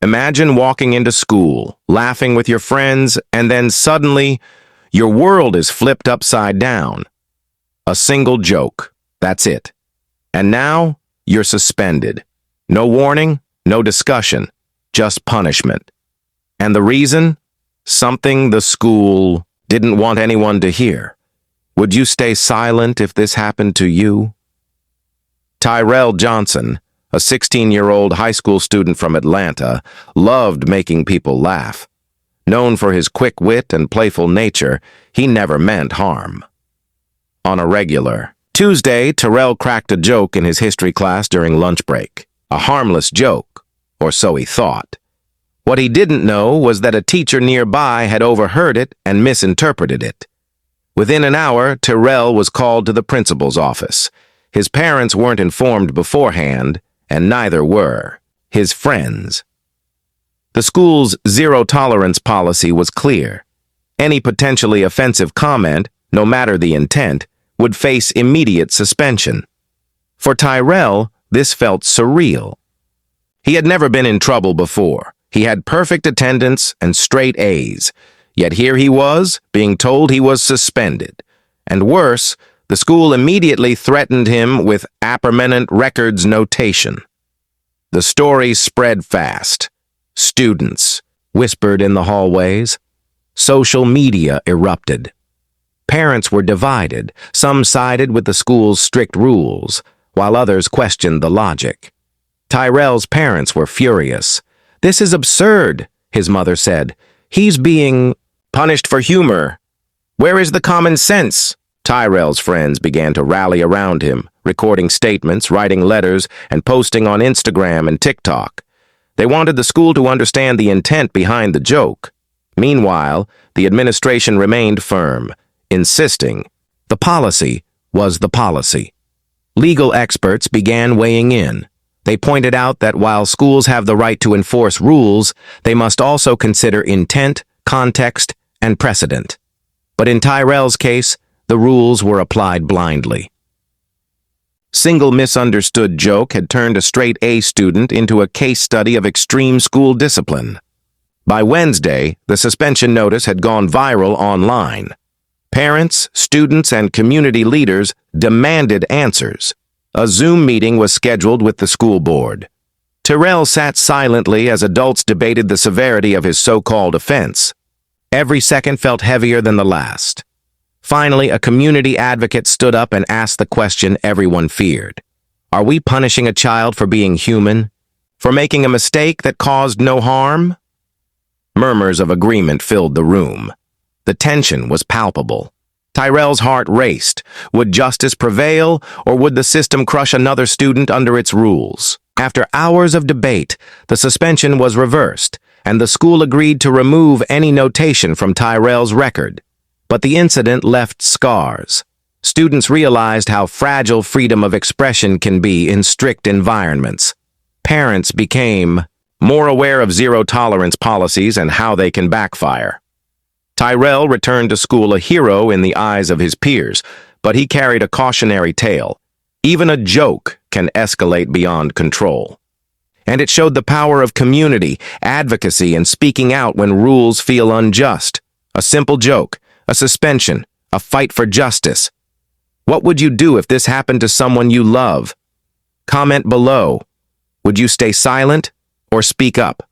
Imagine walking into school, laughing with your friends, and then suddenly, your world is flipped upside down. A single joke, that's it. And now, you're suspended. No warning, no discussion, just punishment. And the reason? Something the school didn't want anyone to hear. Would you stay silent if this happened to you? Tyrell Johnson, a 16-year-old high school student from Atlanta, loved making people laugh. Known for his quick wit and playful nature, he never meant harm. On a regular Tuesday, Tyrell cracked a joke in his history class during lunch break. A harmless joke, or so he thought. What he didn't know was that a teacher nearby had overheard it and misinterpreted it. Within an hour, Tyrell was called to the principal's office. His parents weren't informed beforehand, and neither were his friends. The school's zero-tolerance policy was clear. Any potentially offensive comment, no matter the intent, would face immediate suspension. For Tyrell, this felt surreal. He had never been in trouble before. He had perfect attendance and straight A's. Yet here he was, being told he was suspended. And worse, the school immediately threatened him with permanent records notation. The story spread fast. Students whispered in the hallways. Social media erupted. Parents were divided. Some sided with the school's strict rules, while others questioned the logic. Tyrell's parents were furious. "This is absurd," his mother said. "He's being punished for humor. Where is the common sense?" Tyrell's friends began to rally around him, recording statements, writing letters, and posting on Instagram and TikTok. They wanted the school to understand the intent behind the joke. Meanwhile, the administration remained firm, insisting the policy was the policy. Legal experts began weighing in. They pointed out that while schools have the right to enforce rules, they must also consider intent, context, and precedent. But in Tyrell's case, the rules were applied blindly. Single misunderstood joke had turned a straight A student into a case study of extreme school discipline. By Wednesday, the suspension notice had gone viral online. Parents, students, and community leaders demanded answers. A Zoom meeting was scheduled with the school board. Tyrell sat silently as adults debated the severity of his so-called offense. Every second felt heavier than the last. Finally, a community advocate stood up and asked the question everyone feared. Are we punishing a child for being human? For making a mistake that caused no harm? Murmurs of agreement filled the room. The tension was palpable. Tyrell's heart raced. Would justice prevail, or would the system crush another student under its rules? After hours of debate, the suspension was reversed, and the school agreed to remove any notation from Tyrell's record. But the incident left scars. Students realized how fragile freedom of expression can be in strict environments. Parents became more aware of zero-tolerance policies and how they can backfire. Tyrell returned to school a hero in the eyes of his peers, but he carried a cautionary tale. Even a joke can escalate beyond control. And it showed the power of community, advocacy, and speaking out when rules feel unjust. A simple joke, a suspension, a fight for justice. What would you do if this happened to someone you love? Comment below. Would you stay silent or speak up?